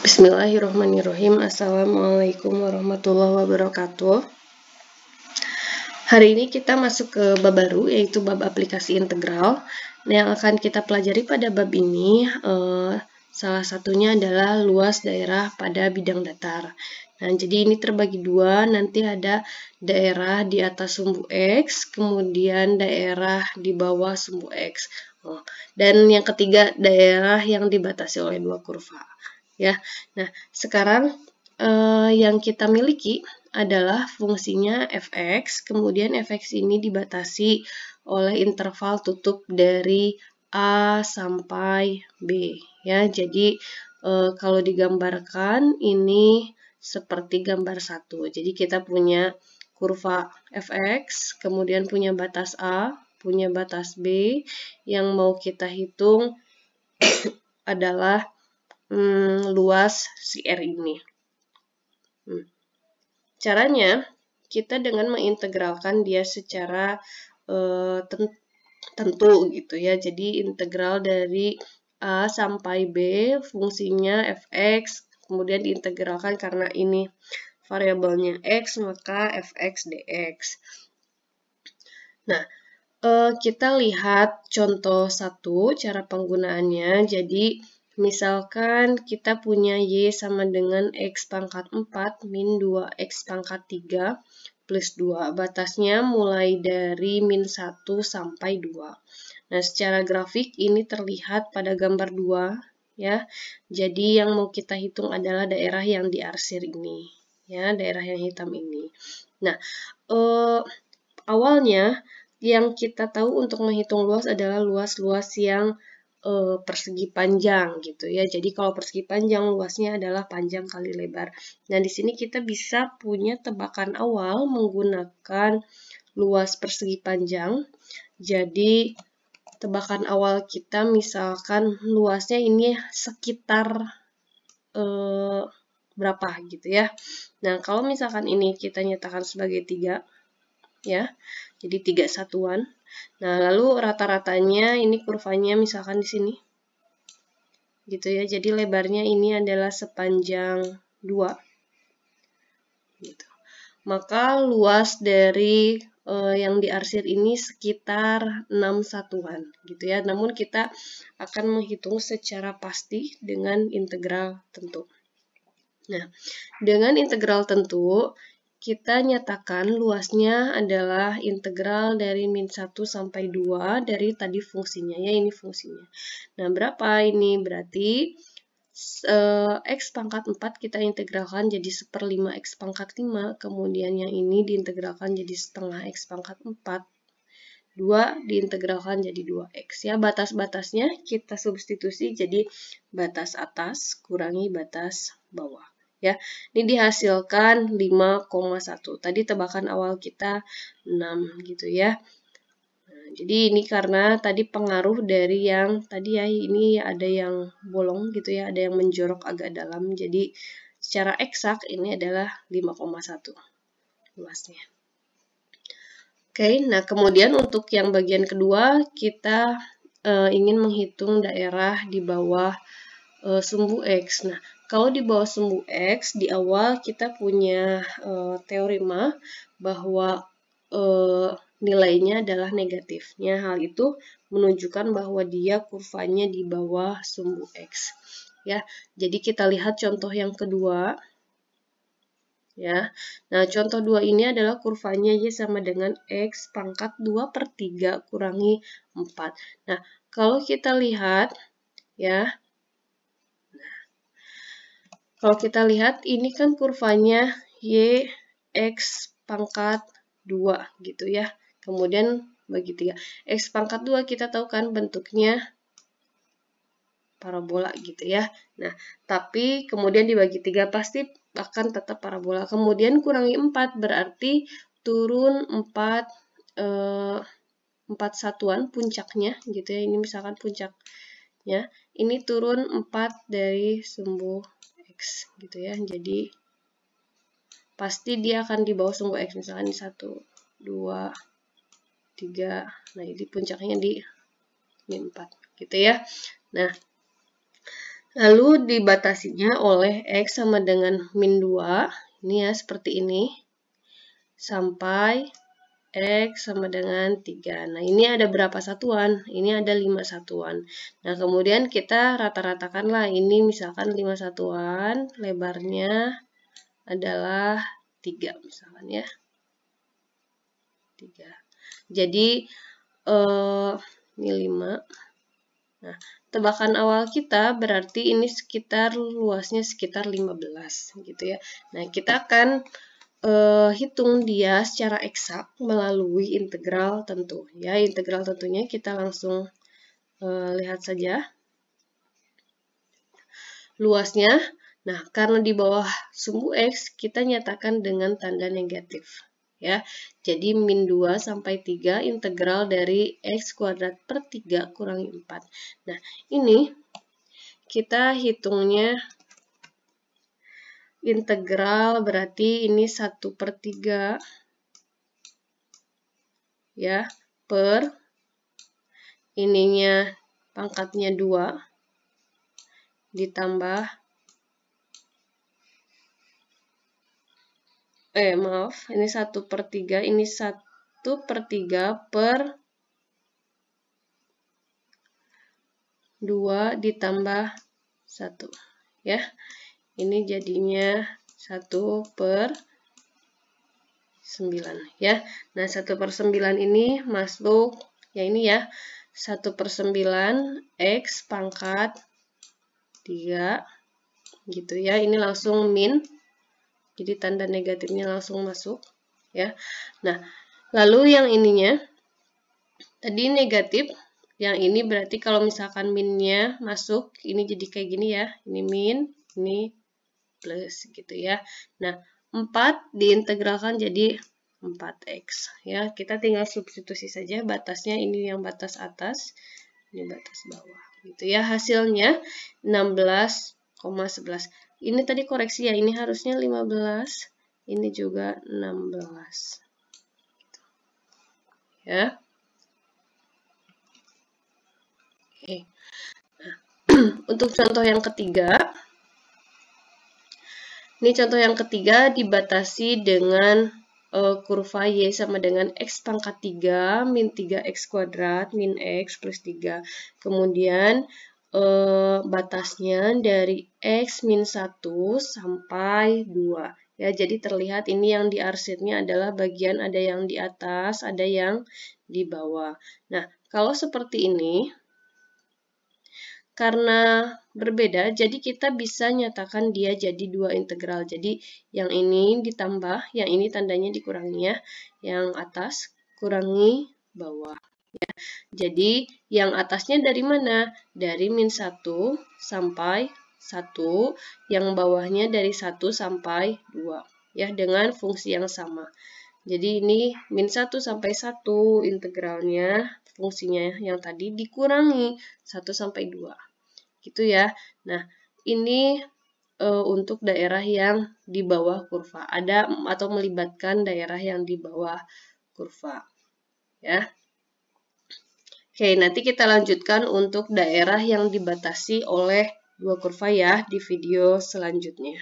Bismillahirrahmanirrahim. Assalamualaikum warahmatullahi wabarakatuh. Hari ini kita masuk ke bab baru, yaitu bab aplikasi integral. Yang akan kita pelajari pada bab ini, salah satunya adalah luas daerah pada bidang datar. Nah, jadi ini terbagi dua, nanti ada daerah di atas sumbu X, kemudian daerah di bawah sumbu X. Dan yang ketiga, daerah yang dibatasi oleh dua kurva. Ya, nah sekarang yang kita miliki adalah fungsinya fx, kemudian fx ini dibatasi oleh interval tutup dari A sampai B. Ya, jadi kalau digambarkan ini seperti gambar satu. Jadi kita punya kurva fx, kemudian punya batas A, punya batas B, yang mau kita hitung adalah luas si R ini. Caranya, kita dengan mengintegralkan dia secara tentu gitu ya. Jadi integral dari A sampai B, fungsinya fx, kemudian diintegralkan karena ini variabelnya x, maka fx dx. Nah, kita lihat contoh satu, cara penggunaannya. Jadi misalkan kita punya Y sama dengan X pangkat 4 min 2X pangkat 3 plus 2. Batasnya mulai dari min 1 sampai 2. Nah, secara grafik ini terlihat pada gambar 2. Ya. Jadi yang mau kita hitung adalah daerah yang diarsir ini. Ya, daerah yang hitam ini. Nah, awalnya yang kita tahu untuk menghitung luas adalah luas-luas yang persegi panjang gitu ya. Jadi kalau persegi panjang luasnya adalah panjang kali lebar. Nah, di sini kita bisa punya tebakan awal menggunakan luas persegi panjang. Jadi tebakan awal kita misalkan luasnya ini sekitar berapa gitu ya. Nah, kalau misalkan ini kita nyatakan sebagai 3 ya. Jadi 3 satuan. Nah, lalu rata-ratanya ini kurvanya misalkan di sini. Gitu ya. Jadi lebarnya ini adalah sepanjang 2. Gitu. Maka luas dari yang diarsir ini sekitar 6 satuan gitu ya. Namun kita akan menghitung secara pasti dengan integral tentu. Nah, dengan integral tentu kita nyatakan luasnya adalah integral dari min 1 sampai 2 dari tadi fungsinya ya, ini fungsinya. Nah, berapa ini? Berarti X pangkat 4 kita integralkan jadi 1/5 X pangkat 5, kemudian yang ini diintegralkan jadi setengah X pangkat 4. 2 diintegralkan jadi 2X ya. Batas-batasnya kita substitusi jadi batas atas kurangi batas bawah. Ya, ini dihasilkan 5,1. Tadi tebakan awal kita 6 gitu ya. Nah, jadi ini karena tadi pengaruh dari yang tadi ya, ini ada yang bolong gitu ya, ada yang menjorok agak dalam. Jadi secara eksak ini adalah 5,1 luasnya. Oke, nah kemudian untuk yang bagian kedua kita ingin menghitung daerah di bawah sumbu X. Nah, kalau di bawah sumbu X, di awal kita punya teorema bahwa nilainya adalah negatifnya. Hal itu menunjukkan bahwa dia kurvanya di bawah sumbu X. Ya, jadi kita lihat contoh yang kedua. Ya, nah contoh 2 ini adalah kurvanya Y sama dengan X pangkat 2/3 kurangi 4. Nah, kalau kita lihat, ya, kalau kita lihat ini kan kurvanya Y X pangkat 2 gitu ya. Kemudian bagi 3. X pangkat 2 kita tahu kan bentuknya parabola gitu ya. Nah, tapi kemudian dibagi 3 pasti akan tetap parabola. Kemudian kurangi 4 berarti turun 4 satuan puncaknya gitu ya. Ini misalkan puncaknya. Ini turun 4 dari sumbu X gitu ya. Jadi pasti dia akan di bawah sumbu X. Misalkan ini 1, 2, 3. Nah, ini puncaknya di 4 gitu ya. Nah, Lalu dibatasinya oleh X sama dengan min 2, ini ya seperti ini, sampai X sama dengan 3. Nah, ini ada berapa satuan? Ini ada 5 satuan. Nah, kemudian kita rata-ratakanlah ini misalkan 5 satuan, lebarnya adalah 3 misalkan ya. 3. Jadi, ini 5. Nah, tebakan awal kita berarti ini sekitar luasnya sekitar 15 gitu ya. Nah, kita akan hitung dia secara eksak melalui integral tentu ya. Integral tentunya kita langsung lihat saja luasnya. Nah, karena di bawah sumbu X kita nyatakan dengan tanda negatif ya. Jadi min 2 sampai 3 integral dari X kuadrat per 3 kurangi 4. Nah, ini kita hitungnya integral berarti ini 1/3 ya per ininya pangkatnya 2 ditambah maaf ini 1/3 ini 1/3 per 2 ditambah 1 ya. Ini jadinya 1/9 ya. Nah, 1/9 ini masuk ya ini ya 1/9 X pangkat 3 gitu ya. Ini langsung min. Jadi tanda negatifnya langsung masuk ya. Nah, lalu yang ininya tadi negatif, yang ini berarti kalau misalkan minnya masuk, ini jadi kayak gini ya. Ini min, ini plus gitu ya. Nah, 4 diintegralkan jadi 4x ya. Kita tinggal substitusi saja batasnya, ini yang batas atas, ini batas bawah gitu ya. Hasilnya 16,11. Ini tadi koreksi ya, ini harusnya 15, ini juga 16 ya. Oke. Nah, untuk contoh yang ketiga, ini contoh yang ketiga dibatasi dengan kurva Y sama dengan X pangkat 3 min 3X kuadrat min X plus 3. Kemudian batasnya dari X min 1 sampai 2. Ya, jadi terlihat ini yang di arsitnya adalah bagian ada yang di atas, ada yang di bawah. Nah, kalau seperti ini, karena berbeda, jadi kita bisa nyatakan dia jadi dua integral. Jadi yang ini ditambah, yang ini tandanya dikurangi ya. Yang atas kurangi bawah. Ya. Jadi yang atasnya dari mana? Dari min 1 sampai 1, yang bawahnya dari 1 sampai 2. Ya, dengan fungsi yang sama. Jadi ini min 1 sampai 1 integralnya, fungsinya yang tadi dikurangi 1 sampai 2. Gitu ya. Nah, ini untuk daerah yang di bawah kurva. Ada atau melibatkan daerah yang di bawah kurva. Ya. Oke, nanti kita lanjutkan untuk daerah yang dibatasi oleh dua kurva ya di video selanjutnya.